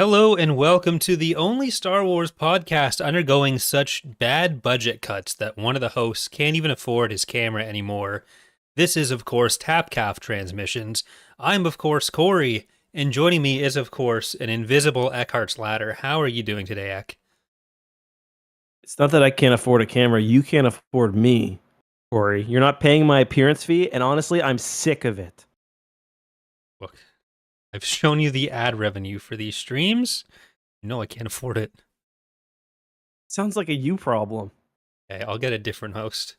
Hello and welcome to the only Star Wars podcast undergoing such bad budget cuts that one of the hosts can't even afford his camera anymore. This is, of course, Tapcaf Transmissions. I'm, of course, Corey, and joining me is, of course, an invisible Eckhart's Ladder. How are you doing today, Eck? It's not that I can't afford a camera. You can't afford me, Corey. You're not paying my appearance fee, and honestly, I'm sick of it. Look, I've shown you the ad revenue for these streams. No, I can't afford it. Sounds like a you problem. Okay, I'll get a different host.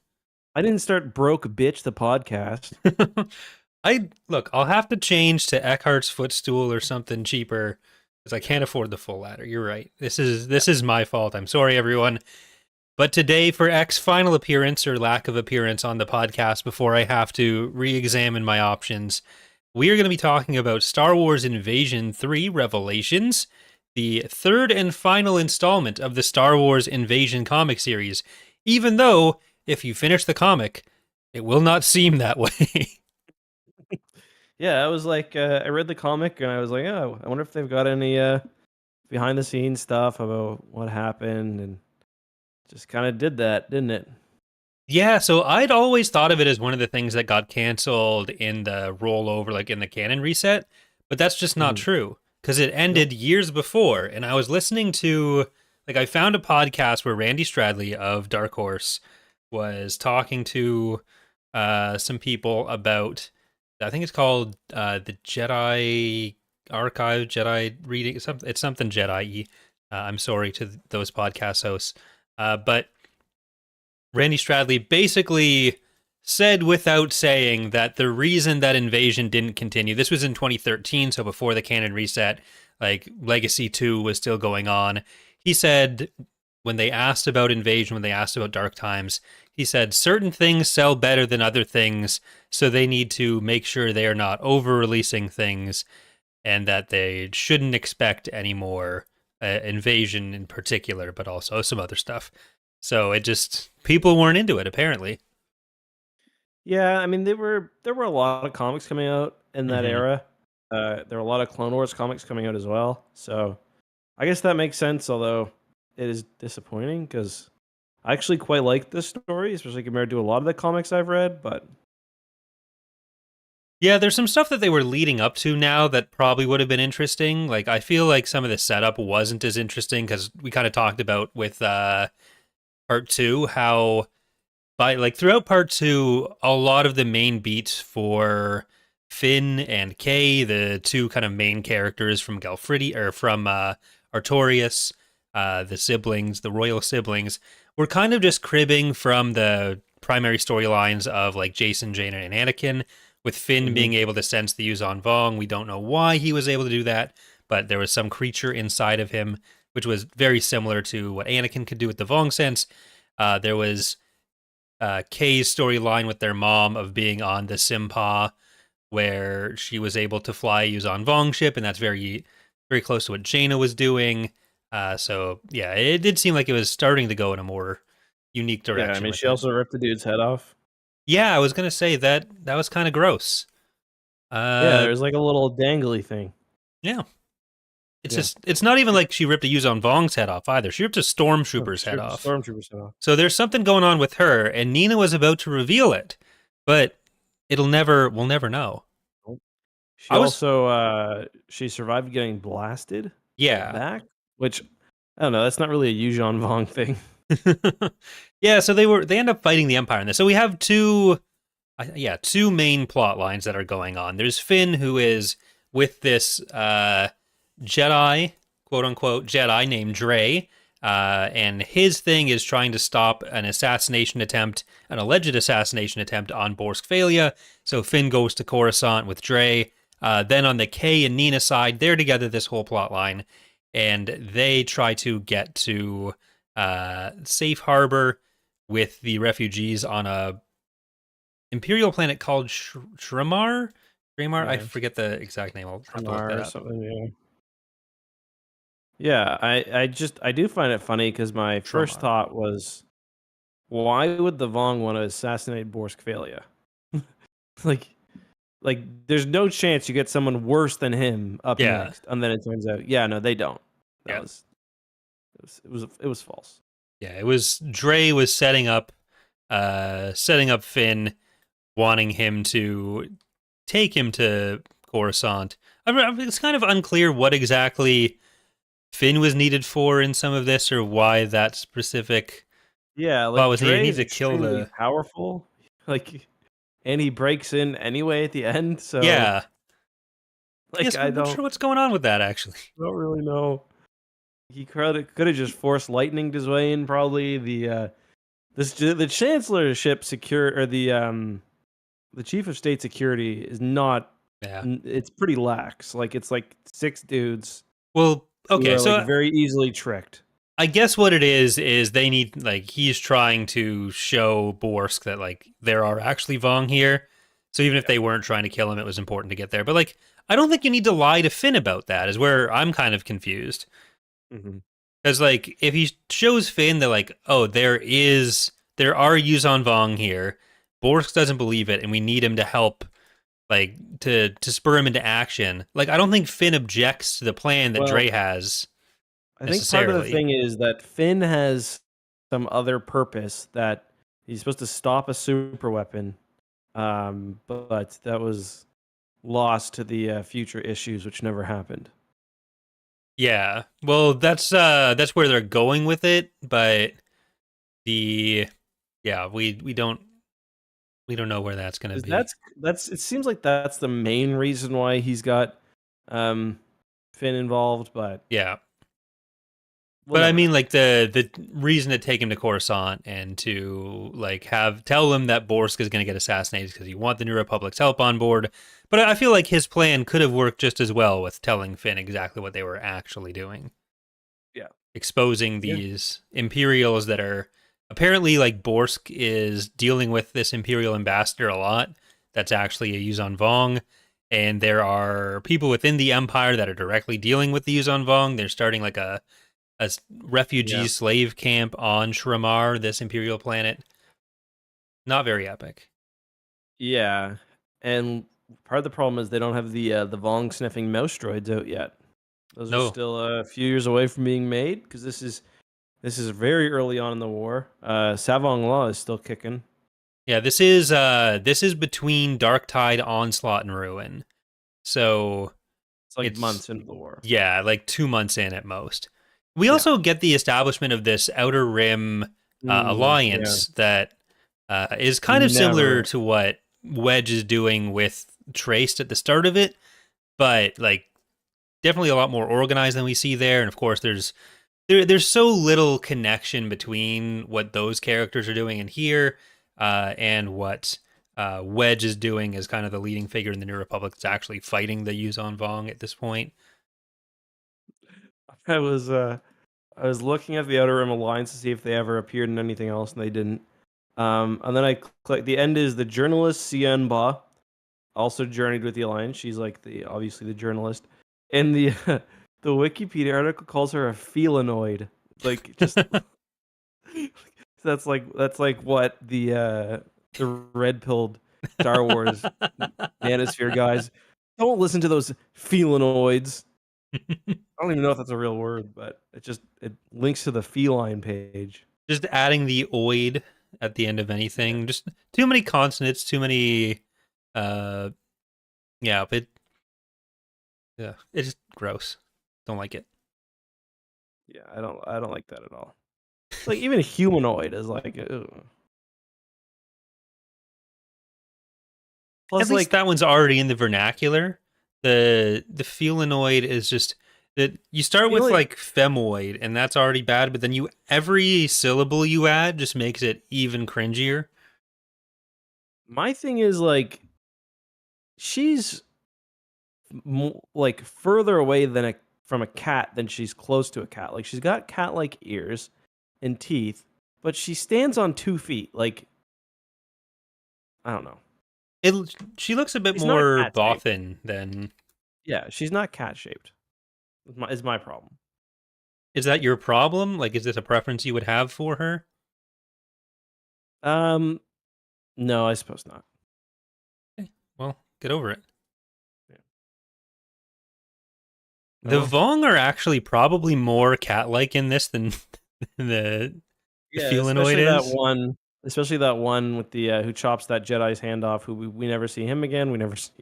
I didn't start Broke Bitch the podcast. I'll have to change to Eckhart's Footstool or something cheaper because I can't afford the full ladder. You're right. This is my fault. I'm sorry, everyone. But today, for Eck's final appearance or lack of appearance on the podcast before I have to re-examine my options, we are going to be talking about Star Wars Invasion 3 Revelations, the third and final installment of the Star Wars Invasion comic series, even though, if you finish the comic, it will not seem that way. Yeah, I was like, I read the comic, and I was like, oh, I wonder if they've got any behind-the-scenes stuff about what happened, and just kind of did that, didn't it? Yeah, so I'd always thought of it as one of the things that got canceled in the rollover, like in the canon reset, but that's just not true because it ended years before. And I was listening to, I found a podcast where Randy Stradley of Dark Horse was talking to some people about, I think it's called the Jedi Archive, Jedi Reading, it's something Jedi-y. I'm sorry to those podcast hosts, but Randy Stradley basically said without saying that the reason that Invasion didn't continue, this was in 2013, so before the canon reset, like Legacy 2 was still going on. He said when they asked about Invasion, when they asked about Dark Times, he said certain things sell better than other things, so they need to make sure they are not over-releasing things and that they shouldn't expect any more Invasion in particular, but also some other stuff. So it just, people weren't into it, apparently. Yeah, I mean, there were a lot of comics coming out in that era. There were a lot of Clone Wars comics coming out as well. So I guess that makes sense, although it is disappointing because I actually quite like this story, especially compared to a lot of the comics I've read, but Yeah, there's some stuff that they were leading up to now that probably would have been interesting. Like, I feel like some of the setup wasn't as interesting because we kind of talked about with part 2 how throughout part 2 a lot of the main beats for Finn and Kay, the two kind of main characters from Artorias, the siblings, the royal siblings, were kind of just cribbing from the primary storylines of like Jason, Jaina, and Anakin, with Finn being able to sense the Yuuzhan Vong. We don't know why he was able to do that, but there was some creature inside of him which was very similar to what Anakin could do with the Vong sense. There was Kay's storyline with their mom of being on the Simpa, where she was able to fly Yuuzhan Vong ship, and that's very, very close to what Jaina was doing. So yeah, it did seem like it was starting to go in a more unique direction. Yeah, I mean, she also ripped the dude's head off. Yeah, I was gonna say that was kind of gross. Yeah, there's like a little dangly thing. Yeah. It's not even like she ripped a Yuuzhan Vong's head off either. She ripped a Stormtrooper's head off. Stormtrooper's head off. So there's something going on with her, and Nina was about to reveal it, but we'll never know. She survived getting blasted. Yeah. Back, which I don't know. That's not really a Yuuzhan Vong thing. Yeah. So they end up fighting the Empire in this. So we have two main plot lines that are going on. There's Finn, who is with this Jedi, quote unquote Jedi named Dre, and his thing is trying to stop an alleged assassination attempt on Borsk Phalia. So Finn goes to Coruscant with Dre. Then on the Kay and Nina side, they're together this whole plot line, and they try to get to safe harbor with the refugees on a Imperial planet called Shramar. Yeah. I forget the exact name. I'll have to look that up. Something, yeah. I do find it funny because my first thought was, why would the Vong want to assassinate Borsk Phalia? Like, like there's no chance you get someone worse than him up Yeah. next, and then it turns out, yeah, no, they don't. That Yeah. was it was false. Yeah. It was Dre was setting up Finn, wanting him to take him to Coruscant. It's kind of unclear what exactly Finn was needed for in some of this, or why that specific Yeah, plot like was needed. He Dre needs is to kill extremely the. powerful, like, and he breaks in anyway at the end. So, Yeah. like, Yes, I I'm not don't sure what's going on with that actually. don't really know. He could have just forced lightning his way in. Probably the chancellorship secure or the chief of state security is not. Yeah. It's pretty lax. Like it's like 6 dudes Well, who okay, are like so very easily tricked. I guess what it is they need, like, he's trying to show Borsk that, like, there are actually Vong here. So even if they weren't trying to kill him, it was important to get there. But, like, I don't think you need to lie to Finn about that, is where I'm kind of confused. Mm-hmm. Because, like, if he shows Finn that, like, oh, there are Yuuzhan Vong here, Borsk doesn't believe it, and we need him to help, like, to spur him into action. Like, I don't think Finn objects to the plan that Well, Dre has I think part of the necessarily. thing is that Finn has some other purpose that he's supposed to stop a super weapon, but that was lost to the future issues, which never happened. Yeah. Well, that's where they're going with it, but the yeah, we don't know where that's going to 'Cause be. that's it seems like that's the main reason why he's got um, Finn involved, but Yeah. we'll But I never mean, know. like, the reason to take him to Coruscant and to, like, have tell him that Borsk is going to get assassinated because you want the New Republic's help on board. But I feel like his plan could have worked just as well with telling Finn exactly what they were actually doing, Yeah. exposing Yeah. these Imperials that are apparently, like, Borsk is dealing with this Imperial ambassador a lot. That's actually a Yuuzhan Vong. And there are people within the Empire that are directly dealing with the Yuuzhan Vong. They're starting, like, a refugee Yeah. slave camp on Shramar, this Imperial planet. Not very epic. Yeah. And part of the problem is they don't have the Vong sniffing mouse droids out yet. Those are No. still a few years away from being made because this is very early on in the war. Savong Law is still kicking. Yeah, this is between Dark Tide, Onslaught, and Ruin. So It's like it's months into the war. yeah, like 2 months in at most. We Yeah. also get the establishment of this Outer Rim Yeah. alliance that is kind of similar Never. to what Wedge is doing with Traced at the start of it, but, like, definitely a lot more organized than we see there. And of course, there's so little connection between what those characters are doing in here and what Wedge is doing as kind of the leading figure in the New Republic that's actually fighting the Yuuzhan Vong at this point. I was uh I was looking at the Outer Rim Alliance to see if they ever appeared in anything else, and they didn't. And then I click. The end is the journalist Cian Ba also journeyed with the Alliance. She's like obviously the journalist, and the the Wikipedia article calls her a felinoid. Like just that's like what the red pilled Star Wars manosphere guys don't listen to those felinoids. I don't even know if that's a real word, but it links to the feline page. Just adding the oid at the end of Yeah, anything. Just too many consonants, too many. Uh, yeah, it's just gross. Don't like it. yeah, I don't like that at all. It's like even humanoid is like, ew. At Plus, least like that one's already in the vernacular. The felinoid is just that you start with, feeling. like, femoid, and that's already bad, but then every syllable you add just makes it even cringier. My thing is like she's like further away from a cat than she's close to a cat. Like she's got cat-like ears and teeth, but she stands on 2 feet. Like I don't know. She looks a bit She's not more cat shaped. bothan than. Yeah, she's not cat shaped. Is my problem. Is that your problem? Like, is this a preference you would have for her? Um, no, I suppose not. Well, Get over it. Yeah. The Oh, Vong are actually probably more cat-like in this than the yeah, Felinoid is. especially that one with the who chops that Jedi's hand off. Who we never see him again. We never see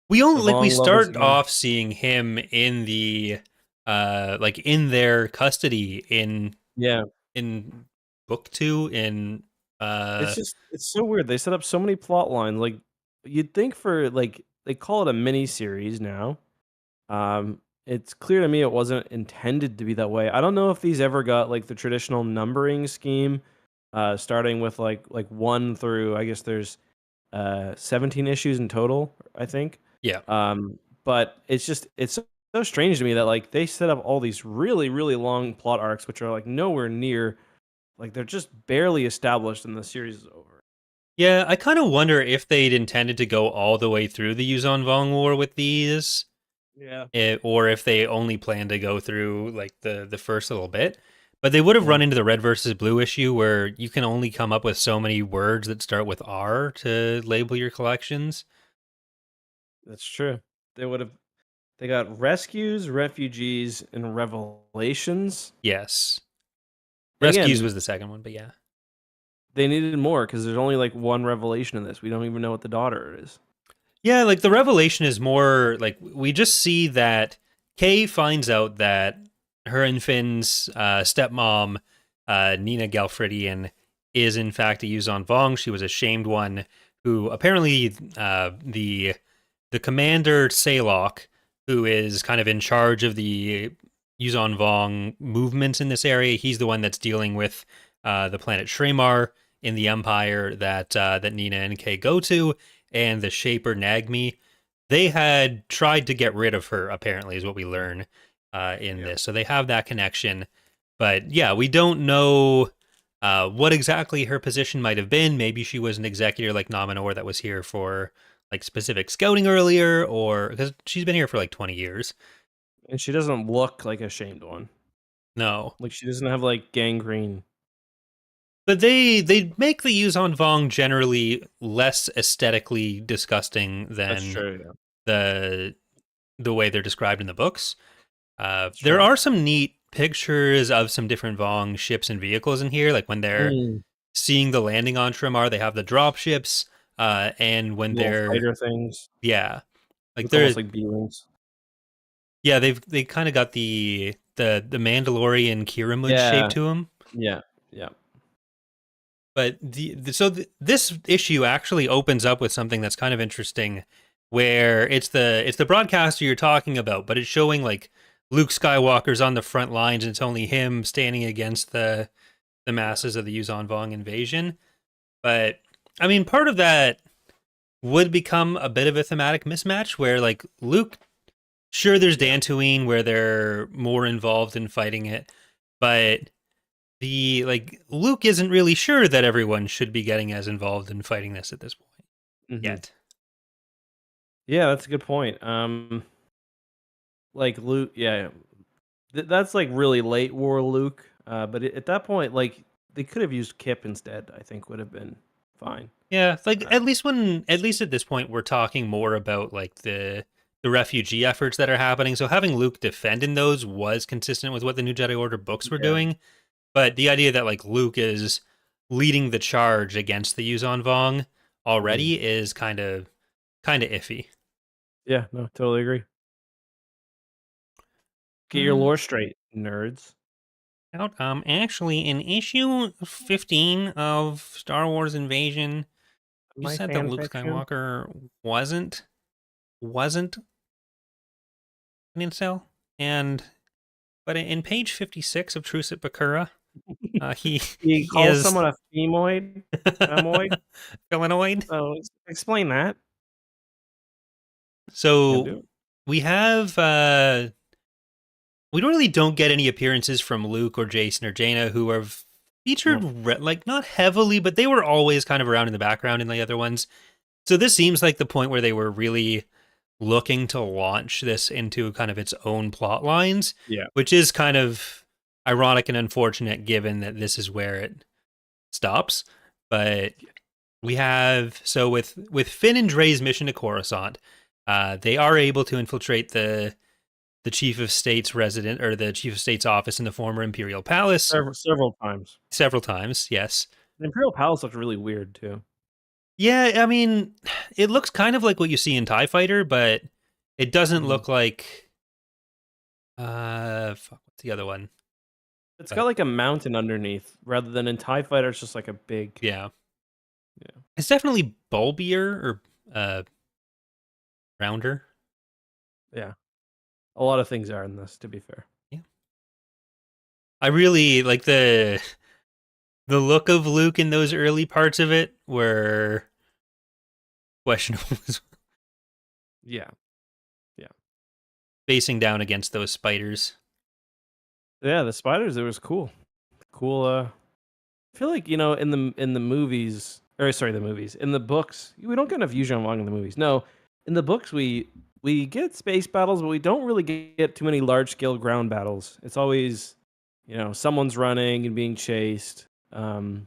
We the only we Vong lovers start again. off seeing him in the in their custody Yeah, in book 2 in uh it's so weird. They set up so many plot lines. Like you'd think for like they call it a mini series now. It's clear to me it wasn't intended to be that way. I don't know if these ever got like the traditional numbering scheme, starting with like 1 through I guess there's 17 issues in total, I think. yeah. But it's so strange to me that like they set up all these really really long plot arcs which are like nowhere near like they're just barely established and the series is over. Yeah, I kind of wonder if they'd intended to go all the way through the Yuuzhan Vong War with these, Yeah. or if they only planned to go through like the first little bit. But they would have Yeah. run into the red versus blue issue where you can only come up with so many words that start with R to label your collections. That's true. They would have they got rescues, refugees, and revelations. Yes. And Rescues again, was the second one, but yeah. they needed more because there's only like one revelation in this. We don't even know what the daughter is. Yeah, like the revelation is more like we just see that Kay finds out that her and Finn's stepmom, Nina Galfridian, is in fact a Yuuzhan Vong. She was a shamed one who apparently the commander Saylock, who is kind of in charge of the Yuuzhan Vong movements in this area, he's the one that's dealing with the planet Shramar in the Empire that Nina and Kay go to, and the Shaper Nagmi. They had tried to get rid of her, apparently, is what we learn in this. So they have that connection. But yeah, we don't know what exactly her position might have been. Maybe she was an executor like Nominor that was here for like specific scouting earlier, or because she's been here for like 20 years. And she doesn't look like a shamed one. No. Like she doesn't have like gangrene. But they make the Yuuzhan Vong generally less aesthetically disgusting That's than true. Yeah. the the way they're described in the books. That's There true. are some neat pictures of some different Vong ships and vehicles in here, like when they're Mm, seeing the landing on Tramar, they have the drop ships, and when little they're fighter things. yeah, like Look almost they're like B-wings. yeah they kind of got the Mandalorian Kiramud shape Yeah. to them. Yeah. Yeah. But this issue actually opens up with something that's kind of interesting, where it's the broadcaster you're talking about, but it's showing like Luke Skywalker's on the front lines, and it's only him standing against the masses of the Yuuzhan Vong invasion. But I mean, part of that would become a bit of a thematic mismatch, where like Luke, sure, there's Yeah. Dantooine where they're more involved in fighting it, but the like Luke isn't really sure that everyone should be getting as involved in fighting this at this point Hmm. yet. Yeah, that's a good point. Like Luke, yeah, that's like really late war Luke. But at that point, like they could have used Kip instead. I think would have been fine. Yeah, like Uh, at least at this point we're talking more about like the refugee efforts that are happening. So having Luke defend in those was consistent with what the New Jedi Order books were yeah. doing. But the idea that like Luke is leading the charge against the Yuuzhan Vong Mm. already is kind of iffy. Yeah. No, totally agree. Get your Uh, lore straight, nerds. Out actually in issue 15 of Star Wars Invasion, you My said that fan Luke fiction. Skywalker wasn't an incel, and but in page 56 of Truce at Bakura, he He he calls is someone a femoid. Femoid. Illinoid. Oh, explain that. Can't do So it. we really don't get any appearances from Luke or Jason or Jaina, who are No. featured like not heavily, but they were always kind of around in the background in the other ones. So this seems like the point where they were really looking to launch this into kind of its own plot lines, Yeah. which is kind of ironic and unfortunate given that this is where it stops. But We have with Finn and Dre's mission to Coruscant, they are able to infiltrate the chief of state's resident or the chief of state's office in the former Imperial Palace Several times. several times. Yes. The Imperial Palace looked really weird too. Yeah, I mean, it looks kind of like what you see in TIE Fighter, but it doesn't look like what's the other one? It's got like a mountain underneath rather than in TIE Fighter. It's just like a big. Yeah. Yeah. It's definitely bulbier or rounder. Yeah. A lot of things are in this, to be fair. Yeah. I really like the look of Luke in those early parts of it were questionable. Yeah. Facing down against those spiders. Yeah, the spiders, it was cool. Cool I feel like, in the movies, or sorry, the movies. In the books, we don't get enough Yuuzhan Vong in the movies. No, in the books we get space battles, but we don't really get too many large scale ground battles. It's always, someone's running and being chased. I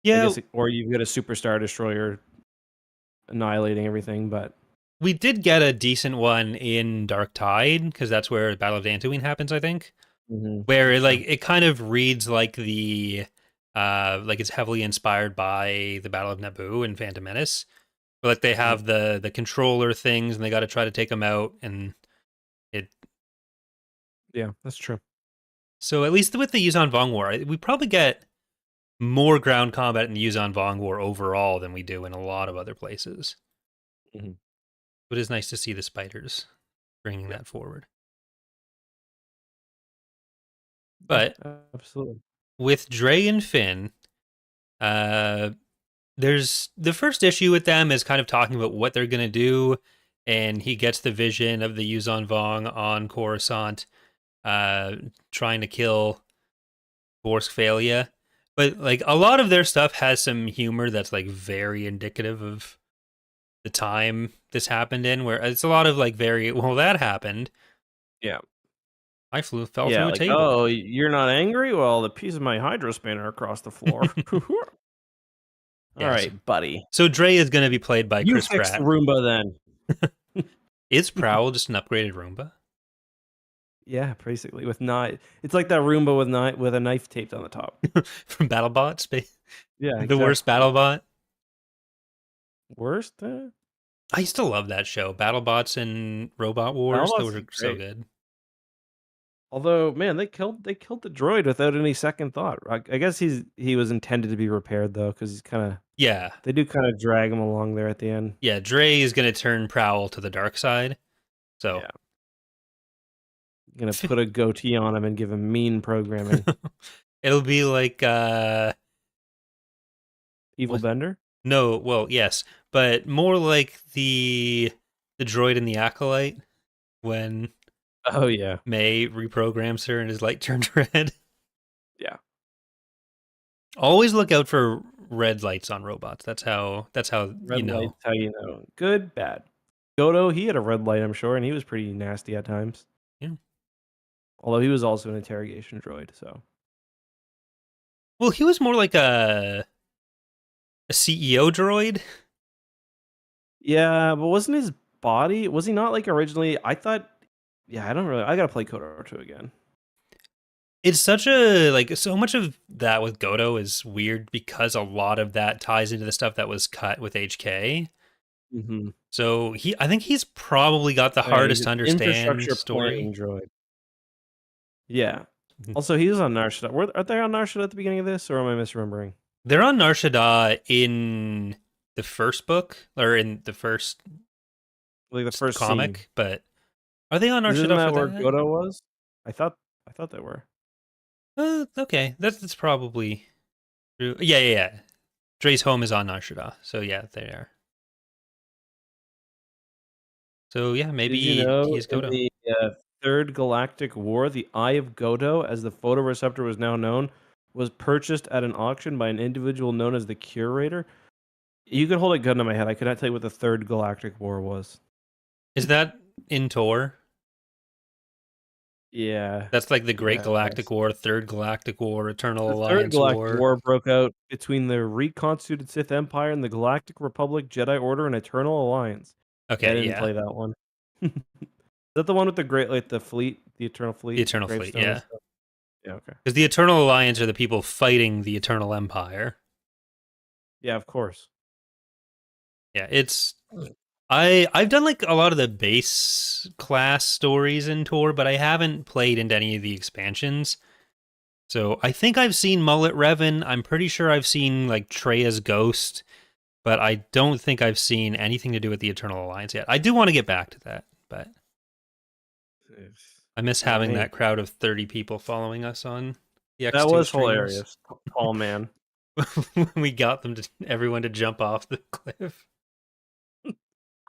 Yeah, guess, or you've got a superstar destroyer annihilating everything, but we did get a decent one in Dark Tide because that's where Battle of Dantooine happens, I think. Where it kind of reads like like it's heavily inspired by the Battle of Naboo and Phantom Menace. But like they have the controller things and they got to try to take them out, and it. Yeah, that's true. So at least with the Yuuzhan Vong War, we probably get more ground combat in the Yuuzhan Vong War overall than we do in a lot of other places. But it's nice to see the spiders bringing that forward. But absolutely, with Dre and Finn, there's the first issue with them is kind of talking about what they're gonna do, and he gets the vision of the Yuuzhan Vong on Coruscant, trying to kill Borsk Phalia. But like a lot of their stuff has some humor that's like very indicative of the time this happened in, where it's a lot of like that happened. Yeah. I fell through a like, table. oh, you're not angry? Well, the piece of my hydro spanner across the floor. All right, buddy. So Dre is going to be played by You Chris fix Pratt. the Roomba then. Is Prowl just an upgraded Roomba? Yeah, basically with knife. It's like that Roomba with a knife taped on the top. From BattleBots? Yeah, the worst BattleBot. Worst? I used to love that show, BattleBots and Robot Wars. They were so good. Although, man, they killed the droid without any second thought. I guess he was intended to be repaired though, because he's kind of They do kind of drag him along there at the end. Yeah, Dre is going to turn Prowl to the dark side. So yeah, gonna put a goatee on him and give him mean programming. It'll be like Evil Bender. No, well, yes, but more like the droid in the Acolyte when. Oh yeah, May reprograms her and his light turns red. Yeah. Always look out for red lights on robots. That's how red you know. Light's how you know. Good, bad. Godo, he had a red light, I'm sure, and he was pretty nasty at times. Yeah. Although he was also an interrogation droid, so. Well, he was more like a CEO droid. Yeah, but wasn't his body? Was he not like originally? I thought. Yeah, I gotta play KOTOR 2 again. It's such a so much of that with Godo is weird because a lot of that ties into the stuff that was cut with HK. So I think he's probably got the hardest to understand story. Droid. Yeah. Also, he was on Nar Shaddaa. Are they on Nar Shaddaa at the beginning of this, or am I misremembering? They're on Nar Shaddaa in the first book, or in the first, like the first comic, scene. But are they on Nar Shaddaa? Isn't that where Godo was? I thought they were. Okay, that's probably true. Yeah. Dre's home is on Nar Shaddaa, so yeah, they are. So yeah, maybe he's Godo. In the Third Galactic War, the Eye of Godo, as the photoreceptor was now known, was purchased at an auction by an individual known as the Curator. You can hold a gun to my head. I cannot tell you what the Third Galactic War was. Is that in Tor? Yeah. That's like the Great Yeah, Galactic nice. War, Third Galactic War, Eternal The Third Alliance Galactic War. War broke out between the reconstituted Sith Empire and the Galactic Republic, Jedi Order, and Eternal Alliance. Yeah, I Okay, didn't yeah. play that one. Is that the one with the great, like the fleet, the Eternal The Fleet, Eternal Fleet, gravestone and yeah. stuff? Yeah, okay. Because the Eternal Alliance are the people fighting the Eternal Empire. Yeah, of course. Yeah, it's I've done like a lot of the base class stories in Tor, but I haven't played into any of the expansions. So I think I've seen Mullet Revan. I'm pretty sure I've seen like Treya's Ghost, but I don't think I've seen anything to do with the Eternal Alliance yet. I do want to get back to that, but I miss Yeah, having me. that crowd of 30 people following us on the That X2 was streams. hilarious. Tall man. We got everyone to jump off the cliff.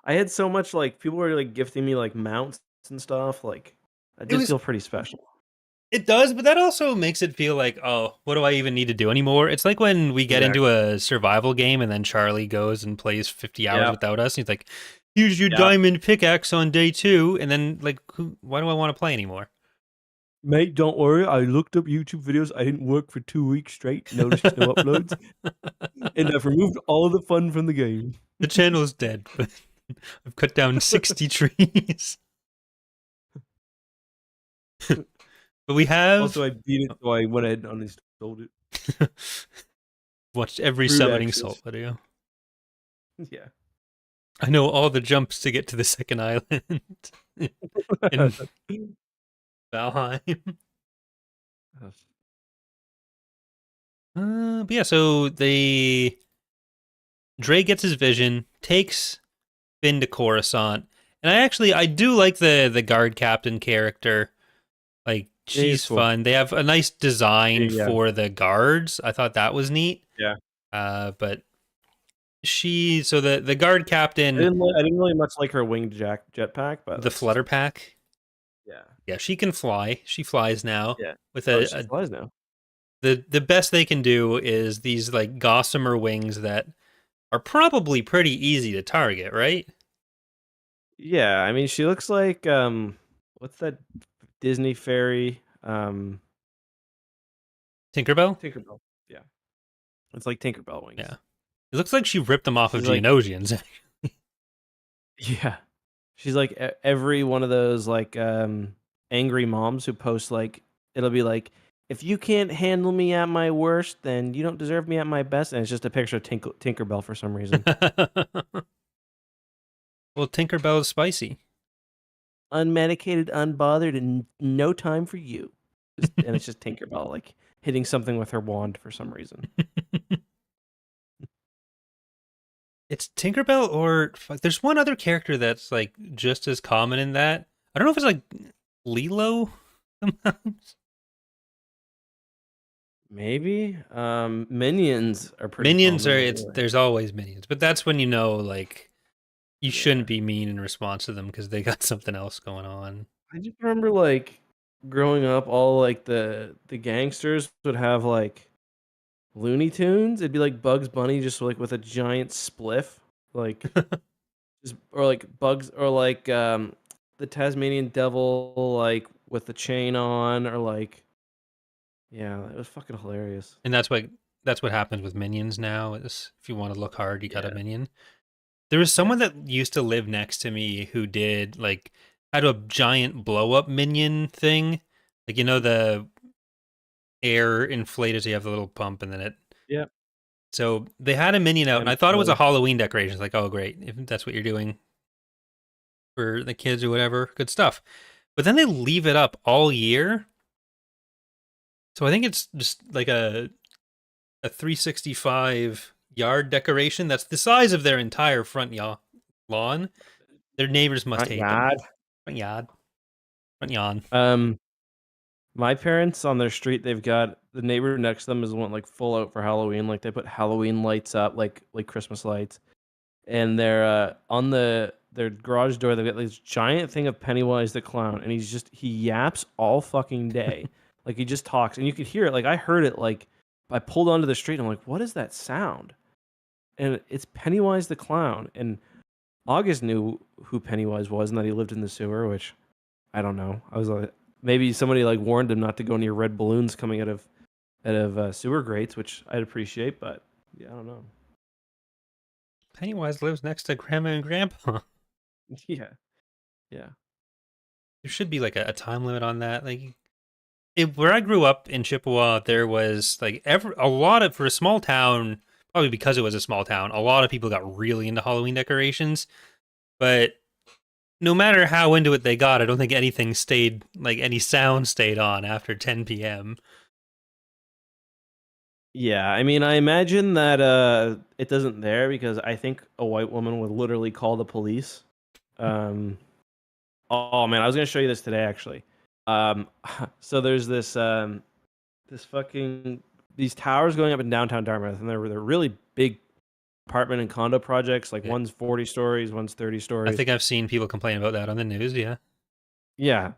I had so much like people were like gifting me like mounts and stuff. Like I It did was feel pretty special. It does, but that also makes it feel like, oh, what do I even need to do anymore? It's like when we get Exactly. into a survival game and then Charlie goes and plays 50 hours Yeah. without us. And he's like, here's your Yeah. diamond pickaxe on day 2. And then, like, why do I want to play anymore? Mate, don't worry. I looked up YouTube videos. I didn't work for 2 weeks straight. Noticed no uploads. And I've removed all the fun from the game. The channel is dead, but I've cut down 60 trees. But we have Also, I beat it, so I went ahead and uninstalled it. watched every Rude summoning access. salt video. Yeah. I know all the jumps to get to the second island in Valheim. But yeah, so Dre gets his vision, takes Finn to Coruscant, and I do like the guard captain character. Like she's cool. fun. They have a nice design Yeah. for the guards. I thought that was neat. Yeah. But the guard captain, I didn't really much like her winged jetpack, but the flutter pack. Yeah. Yeah, she can fly. She flies now. Yeah. With She flies now. The best they can do is these like gossamer wings that are probably pretty easy to target, right? Yeah, I mean, she looks like what's that Disney fairy? Tinkerbell? Tinkerbell. Yeah, it's like Tinkerbell wings. Yeah. It looks like she ripped them off of She's like- Geonosians. Yeah, she's like every one of those like angry moms who post like it'll be like, if you can't handle me at my worst, then you don't deserve me at my best, and it's just a picture of Tinkerbell for some reason. Well, Tinkerbell is spicy. Unmedicated, unbothered, and no time for you. And it's just Tinkerbell like hitting something with her wand for some reason. It's Tinkerbell or there's one other character that's like just as common in that. I don't know if it's like Lilo sometimes. Maybe minions are pretty. Minions common are anyway. there's always minions, but that's when you know like you shouldn't be mean in response to them because they got something else going on. I just remember like growing up, all like the gangsters would have like Looney Tunes. It'd be like Bugs Bunny, just like with a giant spliff, like or like Bugs, or like the Tasmanian Devil, like with the chain on, or like yeah, it was fucking hilarious. And that's what happens with minions now. Is if you want to look hard, you got a Yeah. minion. There was someone that used to live next to me who did like had a giant blow up minion thing. Like the air inflated, so you have the little pump and then it. Yep. So they had a minion out, and I thought it was a Halloween decoration. It's like, oh great, if that's what you're doing for the kids or whatever, good stuff. But then they leave it up all year. So I think it's just like a 365 yard decoration that's the size of their entire front lawn. Their neighbors must hate them. Front yard. Front yawn. My parents on their street, they've got the neighbor next to them is one like full out for Halloween. Like they put Halloween lights up, like Christmas lights, and they're on their garage door. They've got this giant thing of Pennywise the clown, and he yaps all fucking day. Like he just talks, and you could hear it. Like I heard it. Like I pulled onto the street, and I'm like, what is that sound? And it's Pennywise the clown. And August knew who Pennywise was and that he lived in the sewer, which I don't know. I was like, maybe somebody like warned him not to go near red balloons coming out of sewer grates, which I'd appreciate. But yeah, I don't know. Pennywise lives next to Grandma and Grandpa. Yeah, yeah, There should be like a time limit on that. Like, where I grew up in Chippewa, there was like a lot of, for a small town, probably because it was a small town, a lot of people got really into Halloween decorations. But no matter how into it they got, I don't think anything stayed, like any sound stayed on after 10 p.m. yeah. I mean, I imagine that it doesn't there because I think a white woman would literally call the police. Um, oh man, I was gonna show you this today actually. Um, so there's this fucking these towers going up in downtown Dartmouth, and they're really big apartment and condo projects. Like Yeah. one's 40 stories, one's 30 I stories. think I've seen people complain about that on the news, yeah. Yeah,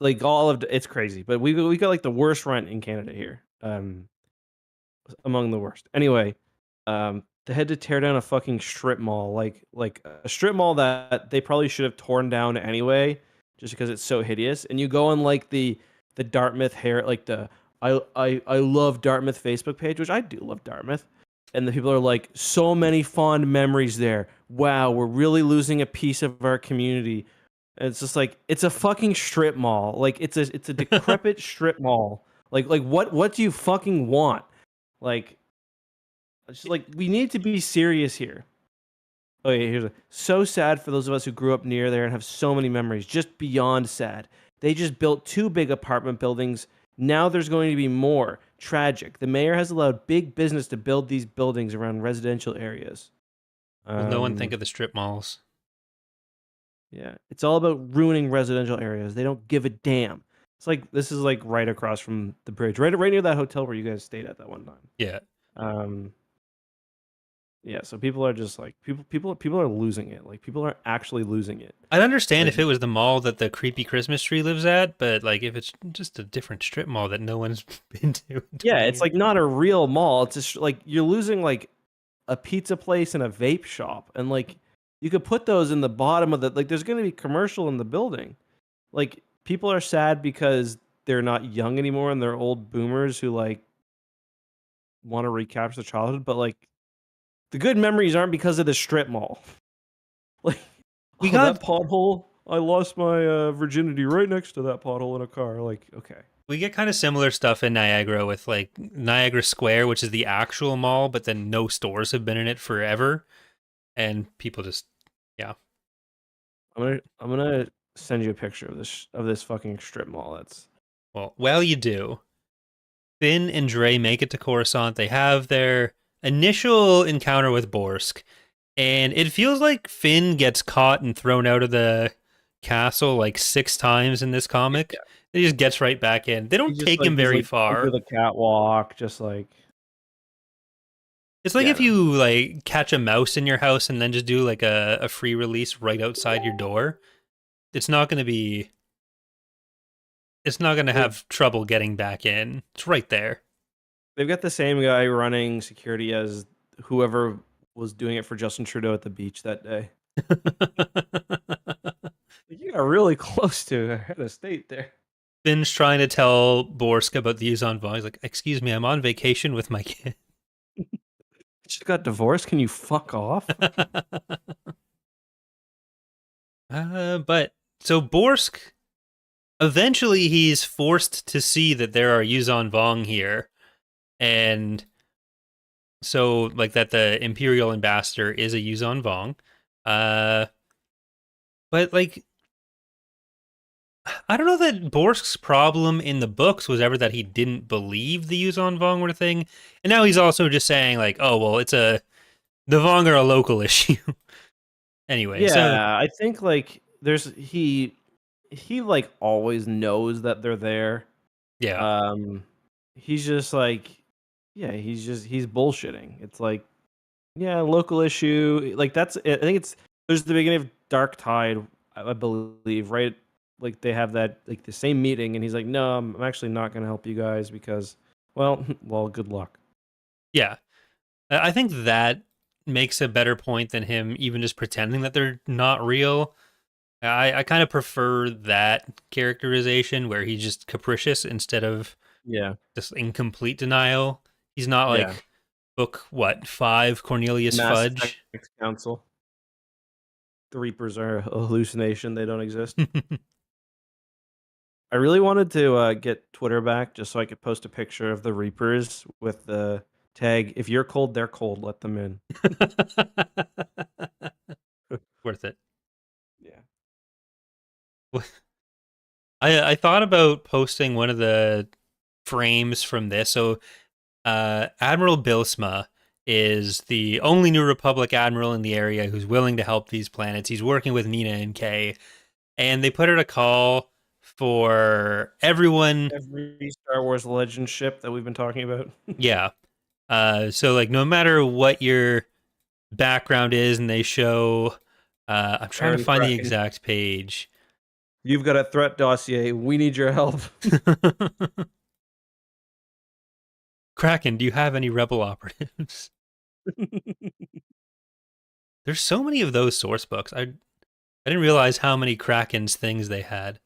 like all of it's crazy. But we got like the worst rent in Canada here. Among the worst. Anyway, they had to tear down a fucking strip mall, like a strip mall that they probably should have torn down anyway, just because it's so hideous. And you go on like the Dartmouth hair, like the I love Dartmouth Facebook page, which I do love Dartmouth. And the people are like, so many fond memories there. Wow, we're really losing a piece of our community. And it's just like it's a fucking strip mall. Like it's a decrepit strip mall. Like what do you fucking want? Like it's just like we need to be serious here. Okay, so sad for those of us who grew up near there and have so many memories. Just beyond sad. They just built 2 big apartment buildings. Now there's going to be more. Tragic. The mayor has allowed big business to build these buildings around residential areas. Will no one think of the strip malls? Yeah, it's all about ruining residential areas. They don't give a damn. It's like this is like right across from the bridge, right near that hotel where you guys stayed at that one time. Yeah. Um, yeah, so people are just like people are losing it. Like people are actually losing it. I'd understand Like, if it was the mall that the creepy Christmas tree lives at, but like if it's just a different strip mall that no one's been to. in yeah, 20 it's years. like not a real mall. It's just like you're losing like a pizza place and a vape shop, and like you could put those in the bottom of the like. There's going to be commercial in the building. Like people are sad because they're not young anymore and they're old boomers who like want to recapture their childhood, but like the good memories aren't because of the strip mall. Like We that got pothole. I lost my virginity right next to that pothole in a car. Like okay. we get kind of similar stuff in Niagara with like Niagara Square, which is the actual mall, but then no stores have been in it forever, and people just I'm gonna send you a picture of this fucking strip mall. That's well you do. Finn and Dre make it to Coruscant. They have their initial encounter with Borsk, and it feels like Finn gets caught and thrown out of the castle like 6 times in this comic. Yeah. He just gets right back in. They don't he's just, take like, him very he's, like, far. over the catwalk, just like It's like yeah, if you like catch a mouse in your house and then just do like a free release right outside your door. It's not going to be. It's not going to have trouble getting back in. It's right there. they've got the same guy running security as whoever was doing it for Justin Trudeau at the beach that day. You got really close to head of state there. Finn's trying to tell Borsk about the Yuuzhan Vong. He's like, "Excuse me, I'm on vacation with my kid." Just got divorced. Can you fuck off? But so Borsk, eventually he's forced to see that there are Yuuzhan Vong here, and so like that the Imperial ambassador is a Yuuzhan Vong. But like I don't know that Borsk's problem in the books was ever that he didn't believe the Yuuzhan Vong were a thing, and now he's also just saying like, oh well, the Vong are a local issue. Anyway, Yeah, so I think like he like always knows that they're there. yeah, He's just like he's bullshitting. It's like yeah, local issue. Like that's I think it's there's the beginning of Dark Tide, I believe, right? Like they have that like the same meeting, and he's like, no, I'm actually not going to help you guys because well, good luck. yeah, I think that makes a better point than him even just pretending that they're not real. I kind of prefer that characterization where he's just capricious instead of Yeah, just incomplete denial. He's not yeah. like book what 5 Cornelius Mass Fudge. Effect Council. The Reapers are a hallucination. They don't exist. I really wanted to get Twitter back just so I could post a picture of the Reapers with the tag, "If you're cold, they're cold. Let them in." Worth it. Yeah. I thought about posting one of the frames from this. So Admiral Bilsma is the only New Republic admiral in the area who's willing to help these planets. He's working with Nina and Kay, and they put out a call for everyone. Every Star Wars Legend ship that we've been talking about. Yeah. So like no matter what your background is, and they show. I'm trying to Aaron find the Kraken, exact page. you've got a threat dossier. We need your help. Kraken, do you have any rebel operatives? There's so many of those source books. I didn't realize how many Kraken's things they had.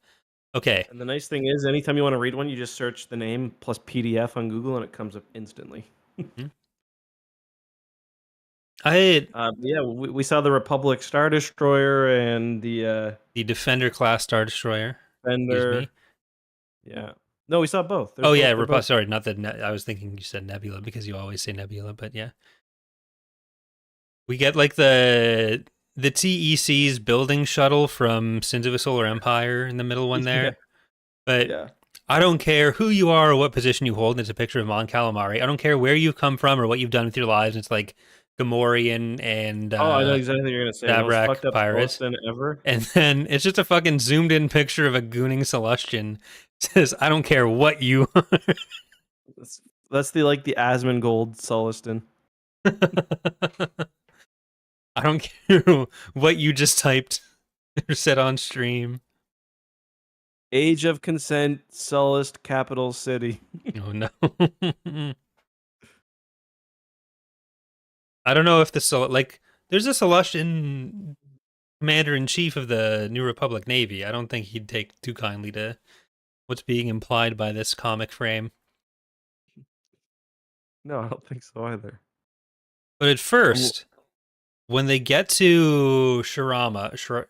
Okay. And the nice thing is, anytime you want to read one, you just search the name plus PDF on Google, and it comes up instantly. Hmm. I Yeah, we saw the Republic Star Destroyer and the the Defender class Star Destroyer. Excuse Defender. me. Yeah. No, we saw both. Oh yeah, They're both. sorry, not that. I was thinking you said Nebula because you always say Nebula, but yeah, we get like the TEC's building shuttle from Sins of a Solar Empire in the middle one Yeah. there. But Yeah. I don't care who you are or what position you hold. And it's a picture of Mon Calamari. I don't care where you've come from or what you've done with your lives. It's like Gamorrean and Oh, I know exactly what you're gonna say. The most Dabrak fucked up pirates. Coruscant ever. And then it's just a fucking zoomed in picture of a gooning Celestian. It says, I don't care what you are. That's the the Asmongold Sullustan. I don't care what you just typed or said on stream. Age of Consent, Sullust, Capital City. Oh no. I don't know if there's a Celestian commander in chief of the New Republic Navy. I don't think he'd take too kindly to what's being implied by this comic frame. No, I don't think so either. But at first, when they get to Shirama,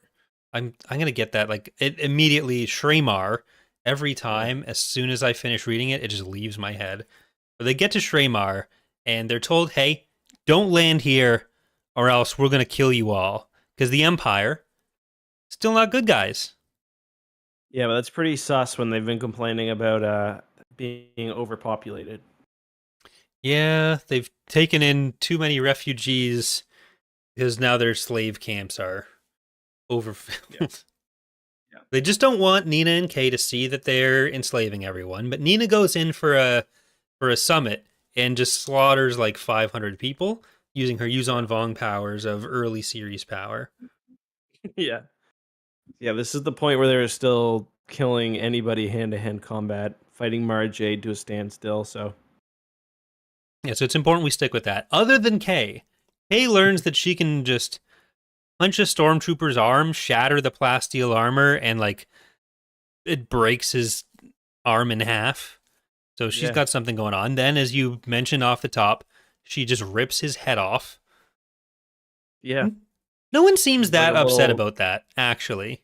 I'm gonna get that like it immediately Shramar every time. As soon as I finish reading it, it just leaves my head. But they get to Shramar and they're told, "Hey, don't land here, or else we're gonna kill you all." Because the Empire still not good guys. Yeah, but that's pretty sus when they've been complaining about being overpopulated. Yeah, they've taken in too many refugees because now their slave camps are overfilled. Yeah. Yeah. They just don't want Nina and Kay to see that they're enslaving everyone. But Nina goes in for a summit and just slaughters like 500 people using her Yuuzhan Vong powers of early series power. Yeah. Yeah, this is the point where they're still killing anybody hand-to-hand combat, fighting Mara Jade to a standstill, so... Yeah, so it's important we stick with that. Other than Kay, Kay learns that she can just punch a stormtrooper's arm, shatter the plasteel armor, and like it breaks his arm in half. So she's got something going on. Then, as you mentioned off the top, she just rips his head off. Yeah. No one seems that like upset about that, actually.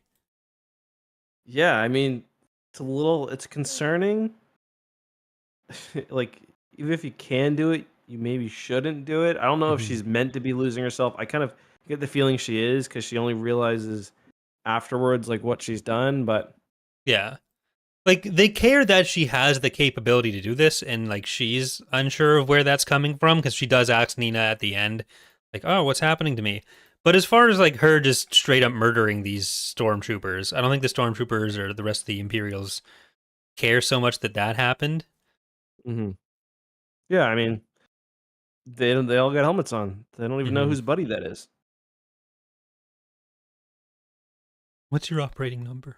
Yeah, I mean, it's concerning. Like, even if you can do it, you maybe shouldn't do it. I don't know if she's meant to be losing herself. I kind of get the feeling she is because she only realizes afterwards, like, what she's done, but... Yeah. Like, they care that she has the capability to do this, and, like, she's unsure of where that's coming from, because she does ask Nina at the end, like, oh, what's happening to me? But as far as, like, her just straight up murdering these stormtroopers, I don't think the stormtroopers or the rest of the Imperials care so much that happened. Mm-hmm. Yeah, I mean, they all got helmets on. They don't even know whose buddy that is. What's your operating number?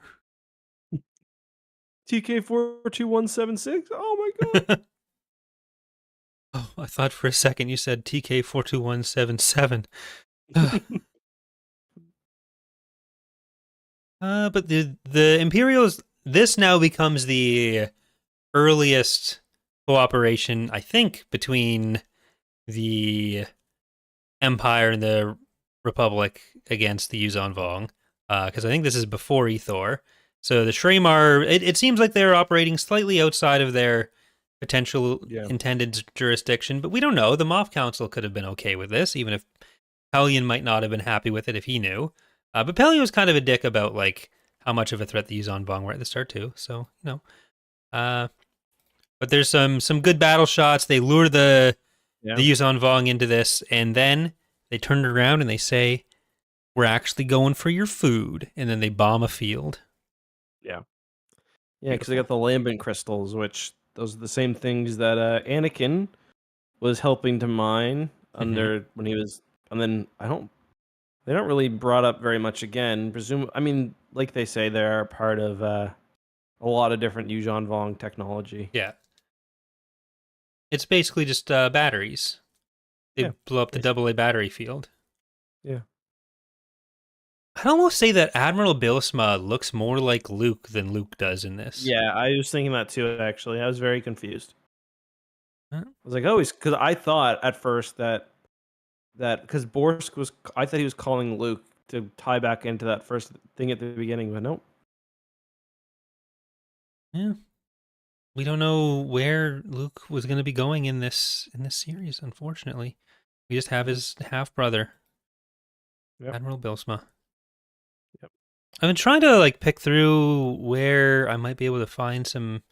TK42176? Oh my god. Oh, I thought for a second you said TK42177. But the Imperials. This now becomes the earliest cooperation, I think, between the Empire and the Republic against the Yuuzhan Vong, because I think this is before Ethor. So the Shramar, it seems like they're operating slightly outside of their potential Yeah. intended jurisdiction, but we don't know. The Moff Council could have been okay with this, even if Pelion might not have been happy with it if he knew. But Pelion was kind of a dick about like how much of a threat the Yuuzhan Vong were at the start too. So uh, but there's some good battle shots. They lure Yeah. the Yuuzhan Vong into this, and then they turn it around and they say, "We're actually going for your food," and then they bomb a field. Yeah. Yeah, because they got the lambent crystals, which those are the same things that Anakin was helping to mine under when he was, and then they don't really brought up very much again. I mean, like they say, they are part of a lot of different Yuuzhan Vong technology. Yeah, it's basically just batteries. They Yeah, blow up the basically. AA battery field. Yeah. I'd almost say that Admiral Bilsma looks more like Luke than Luke does in this. Yeah, I was thinking that too, actually. I was very confused. Huh? I was like, oh, because I thought at first that because Borsk was, I thought he was calling Luke to tie back into that first thing at the beginning, but nope. Yeah, we don't know where Luke was going to be going in this series. Unfortunately, we just have his half brother, Yep. Admiral Bilsma. Yep. I've been trying to like pick through where I might be able to find some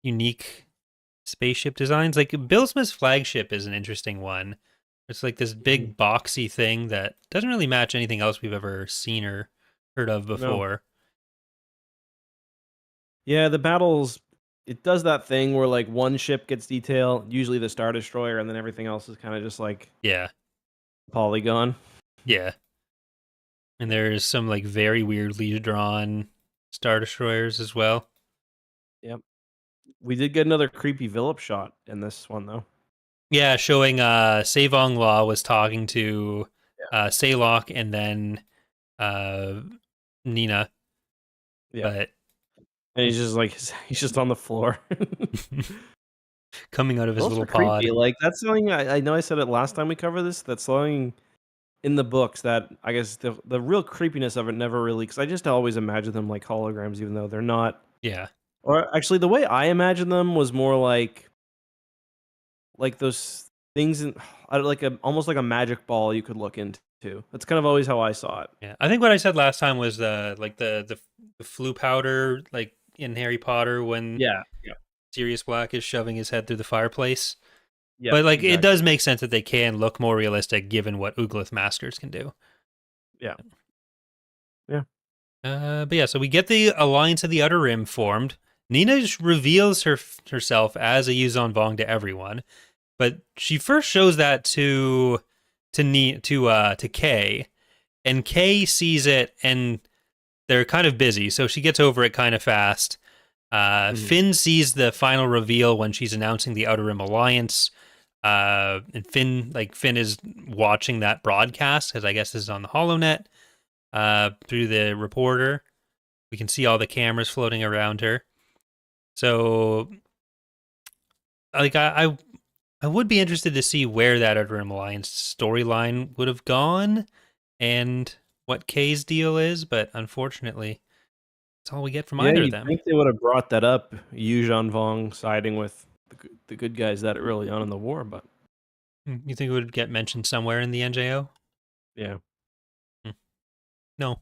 unique spaceship designs. Like Bilsma's flagship is an interesting one. It's like this big boxy thing that doesn't really match anything else we've ever seen or heard of No. before. Yeah, the battles, it does that thing where like one ship gets detail, usually the Star Destroyer, and then everything else is kind of just like Yeah, polygon. yeah. And there's some like very weirdly drawn Star Destroyers as well. Yep. We did get another creepy Philip shot in this one though. Yeah, showing Savong Law was talking to Saylock and then uh Nina, Yeah. but And he's just like he's just on the floor. coming out of his Those little are creepy. pod. Like that's something I know I said it last time we covered this. That's something in the books that I guess the real creepiness of it never really, because I just always imagine them like holograms, even though they're not. Yeah. Or actually, the way I imagined them was more like those things in like a almost like a magic ball you could look into. That's kind of always how I saw it. Yeah. I think what I said last time was like the flu powder like in Harry Potter when Yeah. Yeah. Sirius Black is shoving his head through the fireplace. Yeah. But like it Exactly. does make sense that they can look more realistic given what Uglith Masters can do. Yeah. Yeah. But yeah, so we get the Alliance of the Outer Rim formed. Nina just reveals herself as a Yuuzhan Vong to everyone, but she first shows that to Kay, and Kay sees it, and they're kind of busy, so she gets over it kind of fast. Mhm. Finn sees the final reveal when she's announcing the Outer Rim Alliance. And Finn is watching that broadcast because I guess this is on the HoloNet. Through the reporter, we can see all the cameras floating around her. So, like, I would be interested to see where that Outer Rim Alliance storyline would have gone and what Kay's deal is, but unfortunately, that's all we get from Yeah, either of you'd them. think they would have brought that up, Yuuzhan Vong siding with the good guys that early on in the war, but You think it would get mentioned somewhere in the NJO? yeah. Hmm. No.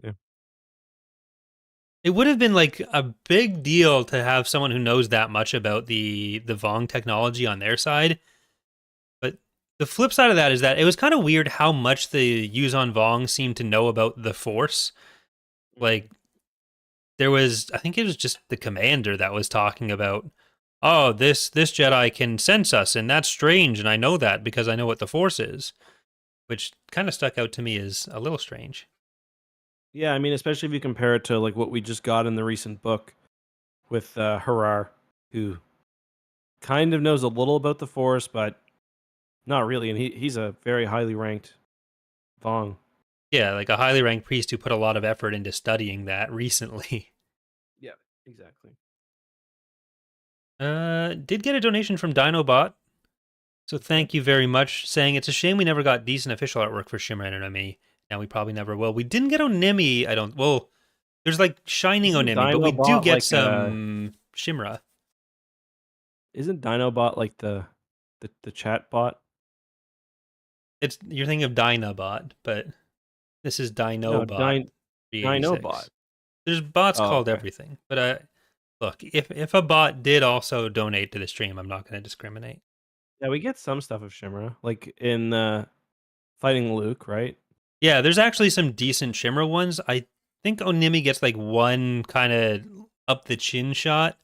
Yeah. It would have been like a big deal to have someone who knows that much about the Vong technology on their side. But the flip side of that is that it was kind of weird how much the Yuuzhan Vong seemed to know about the Force. Like there was, I think it was just the commander that was talking about, oh, this Jedi can sense us, and that's strange, and I know that because I know what the Force is, which kind of stuck out to me as a little strange. Yeah, I mean, especially if you compare it to like what we just got in the recent book with Harar, who kind of knows a little about the Force, but not really, and he's a very highly ranked Vong. Yeah, like a highly ranked priest who put a lot of effort into studying that recently. Yeah, exactly. Did get a donation from Dinobot, so thank you very much. Saying it's a shame we never got decent official artwork for Shimmer Enemy. Now we probably never will. We didn't get Onimi. I don't. Well, there's like Shining Isn't Onimi, but we do Dinobot get like some Shimra. isn't Dinobot like the chat bot? It's you're thinking of Dinobot, but this is No, Dinobot 386. Dinobot. There's bots Oh, called okay. everything, but look, if a bot did also donate to the stream, I'm not going to discriminate. Yeah, we get some stuff of Shimura, like in fighting Luke, right? Yeah, there's actually some decent Shimmer ones. I think Onimi gets like one kind of up the chin shot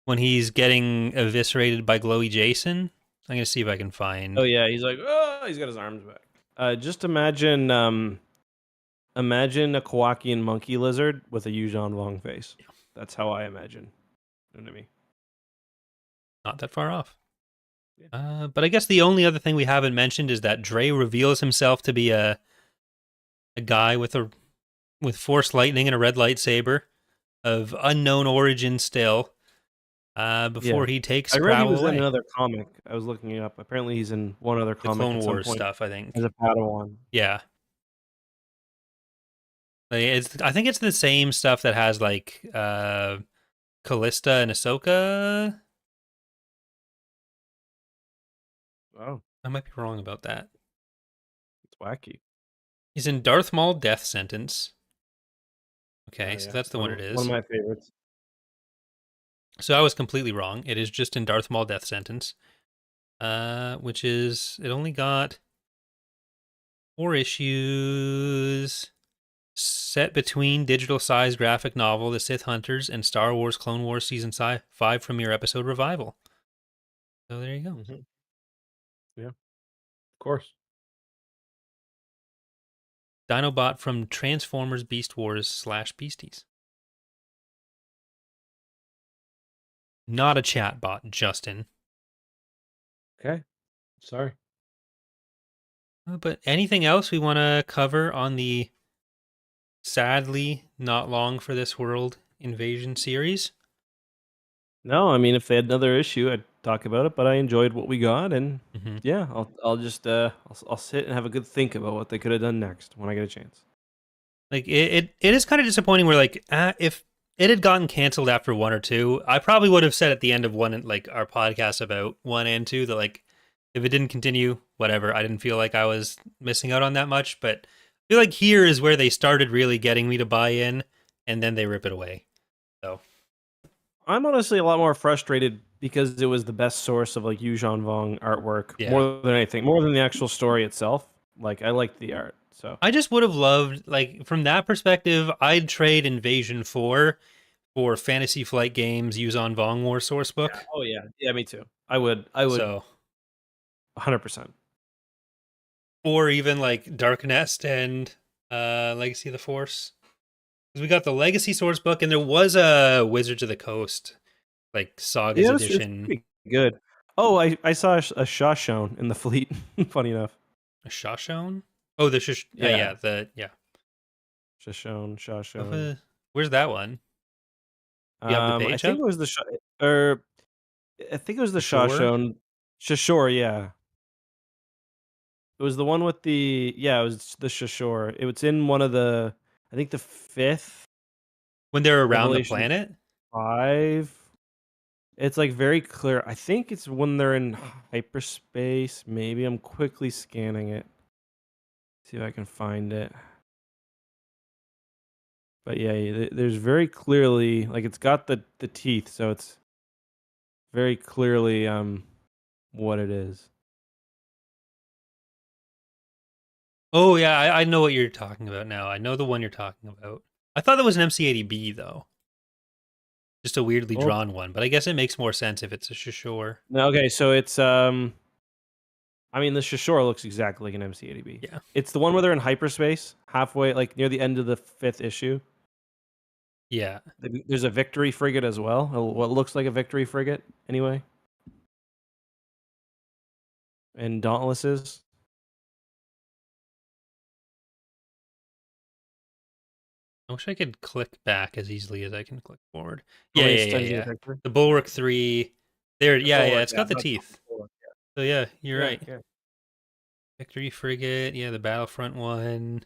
when he's getting eviscerated by Glowy Jason. I'm gonna see if I can Oh find. yeah, he's like, oh, he's got his arms back. Just imagine a Kowakian monkey lizard with a Yuuzhan Vong face. That's how I imagine. You know what I mean? Not that far off. Yeah. But I guess the only other thing we haven't mentioned is that Dre reveals himself to be a guy with force lightning and a red lightsaber of unknown origin still. Yeah. Before he takes I read he Prowl was in away. another comic. I was looking it up. Apparently, he's in one other The comic Clone at some Wars point stuff, I as think. a Padawan. Yeah. Like, I think it's the same stuff that has like Callista and Ahsoka. Oh, I might be wrong about that. it's wacky. He's in Darth Maul Death Sentence. Okay, so Yeah, that's the one it one of is. my favorites. So I was completely wrong. It is just in Darth Maul Death Sentence, which is it only got 4 issues. Set between digital size graphic novel The Sith Hunters and Star Wars Clone Wars Season 5 premiere episode revival. So there you go. Mm-hmm. Yeah, of course. Dinobot from Transformers Beast Wars / Beasties. Not a chatbot, Justin. Okay. Sorry. But anything else we want to cover on the sadly not long for this world invasion series? No, I mean, if they had another issue, I'd talk about it. But I enjoyed what we got, and Mm-hmm. yeah, I'll just I'll sit and have a good think about what they could have done next when I get a chance. Like it is kind of disappointing. Where like if it had gotten canceled after 1 or 2, I probably would have said at the end of one like our podcast about 1 and 2 that like if it didn't continue, whatever. I didn't feel like I was missing out on that much, but I feel like here is where they started really getting me to buy in, and then they rip it away. So I'm honestly a lot more frustrated because it was the best source of like Yuuzhan Vong artwork yeah, more than anything, more than the actual story itself. Like I liked the art, so I just would have loved like from that perspective, I'd trade Invasion 4 for Fantasy Flight Games Yuuzhan Vong War yeah. Sourcebook. Oh yeah, yeah, me too. I would So 100%. or even like Dark Nest and Legacy of the Force. Because we got the Legacy Source book, and there was a Wizards of the Coast like Sagas Yeah, it's edition. pretty good. Oh, I saw a Shawshone in the fleet. Funny enough. A Shashone? Oh, the Yeah, yeah. Shawshone. Where's that one? You have the I page think up? it was or I think it was the Ashore? Shawshone. Shashore, yeah. It was the one with it was the Shashore. It was in one of the I think the fifth When they're around the Revelation planet? 5. It's like very clear. I think it's when they're in hyperspace. Maybe I'm quickly scanning it. See if I can find it. But yeah, there's very clearly like it's got the teeth, so it's very clearly what it is. Oh yeah, I know what you're talking about now. I know the one you're talking about. I thought that was an MC80B though. Just a weirdly Well, drawn one, but I guess it makes more sense if it's a Shashore. no, okay, so it's I mean the Shashore looks exactly like an MC80B. Yeah. It's the one where they're in hyperspace, halfway like near the end of the 5th issue. Yeah. There's a victory frigate as well. What looks like a victory frigate anyway. And Dauntlesses. I wish I could click back as easily as I can click forward. Want Yeah, me to yeah, yeah, send you the yeah. picture? The Bulwark 3. There, The yeah, yeah, Bulwark, it's yeah, got the that's teeth. Bulwark, So yeah, you're yeah. right. Yeah, yeah. Victory frigate, yeah, the Battlefront one.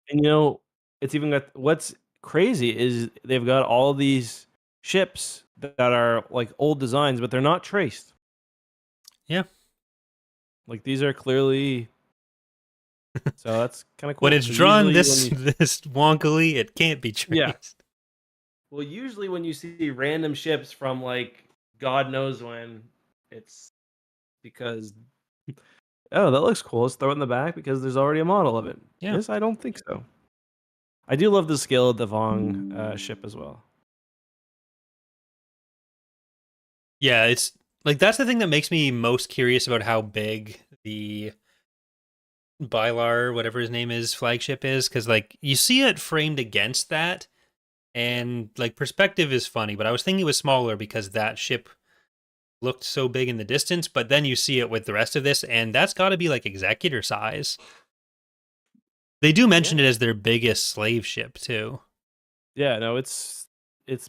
And it's even got what's crazy is they've got all these ships that are like old designs, but they're not traced. Yeah. Like these are clearly, so that's kind of cool. When it's 'Cause drawn usually when this you, this wonkily, it can't be yeah, traced. well, usually when you see random ships from like God knows when, it's because oh, that looks cool. Let's throw it in the back because there's already a model of it. Yeah. This I don't think so. I do love the scale of the Vong ship as well. Yeah, it's like that's the thing that makes me most curious about how big the Bylar, whatever his name is, flagship is, because like you see it framed against that, and like perspective is funny, but I was thinking it was smaller because that ship looked so big in the distance, but then you see it with the rest of this, and that's got to be like executor size. They do mention Yeah. it as their biggest slave ship too. Yeah, no, it's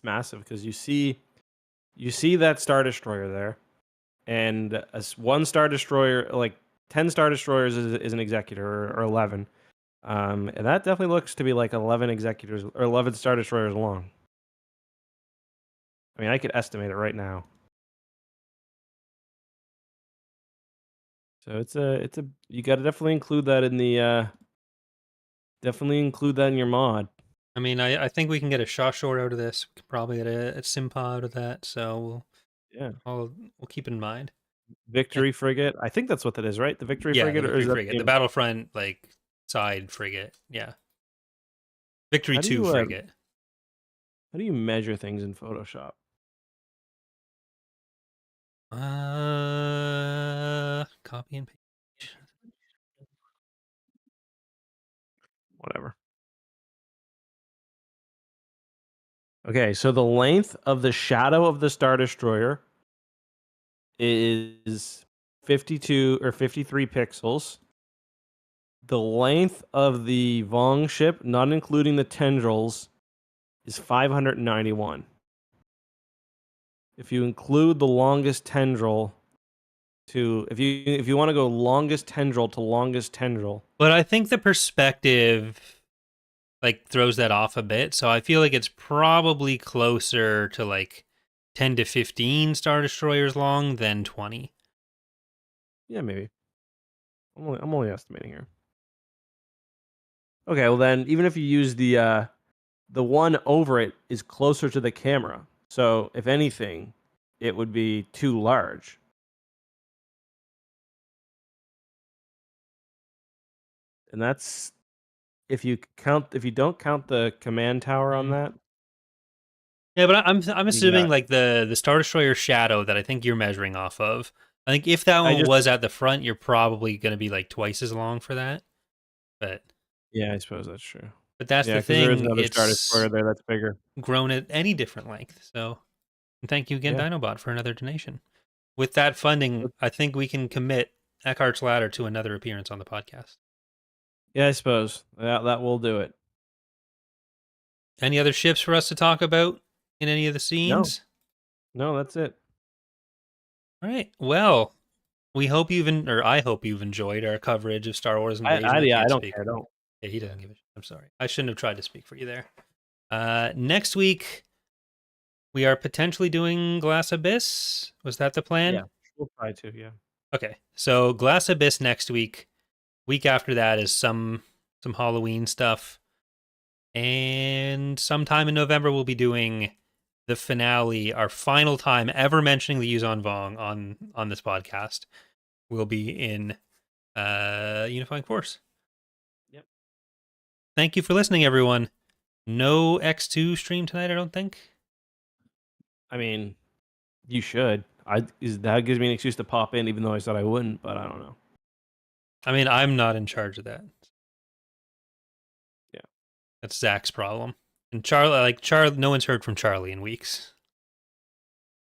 massive because you see that Star Destroyer there, and one Star Destroyer, like 10 Star Destroyers, is an executor or 11, and that definitely looks to be like 11 executors or 11 Star Destroyers long. I mean, I could estimate it right now. So it's a you got to definitely include that in the definitely include that in your mod. I mean, I think we can get a Shaw short out of this. We can probably get a Simpa out of that. So Yeah, we'll keep it in mind. Eh, Victory frigate. I think that's what that is, right? The Victory Yeah, the frigate, or is Victory that frigate, the the? Battlefront like side frigate. Yeah, Victory How do 2 you frigate. how do you measure things in Photoshop? Copy and paste. Whatever. Okay, so the length of the shadow of the Star Destroyer is 52 or 53 pixels. The length of the Vong ship, not including the tendrils, is 591. If you include the longest tendril if you want to go longest tendril to longest tendril. But I think the perspective like throws that off a bit. So I feel like it's probably closer to like 10 to 15 Star Destroyers long than 20. Yeah, maybe. I'm only estimating here. Okay, well then even if you use the one over it is closer to the camera. So if anything, it would be too large. And that's if you don't count the command tower on Mm. that. Yeah, but I'm You assuming got like the Star Destroyer shadow that I think you're measuring off of. I think if that I one just was at the front, you're probably going to be like twice as long for that. But Yeah, I suppose that's true. that's Yeah, the because there is thing. another Star It's Destroyer there that's bigger. grown at any different length. So and thank you again, Yeah. Dinobot, for another donation. With that funding, I think we can commit Eckhart's Ladder to another appearance on the podcast. Yeah, I suppose that will do it. Any other ships for us to talk about in any of the No, scenes? no, that's it. All right. Well, we hope or I hope you've enjoyed our coverage of Star Wars Invasion. I Yeah, I can't don't speak. care. Don't. Yeah, he doesn't give a shit. I'm sorry. I shouldn't have tried to speak for you there. Next week, we are potentially doing Glass Abyss. Was that the plan? Yeah, we'll try to. Yeah. Okay. So Glass Abyss next week. Week after that is some Halloween stuff. And sometime in November, we'll be doing the finale, our final time ever mentioning the Yuuzhan Vong on this podcast. Will be in Unifying Force. Yep. Thank you for listening, everyone. No X2 stream tonight, I don't think. I mean, you should. That gives me an excuse to pop in, even though I said I wouldn't. But I don't know. I mean, I'm not in charge of that. Yeah. That's Zach's problem. And Charlie, no one's heard from Charlie in weeks.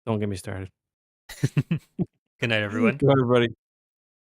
Don't get me started. Good night, everyone. Go, everybody.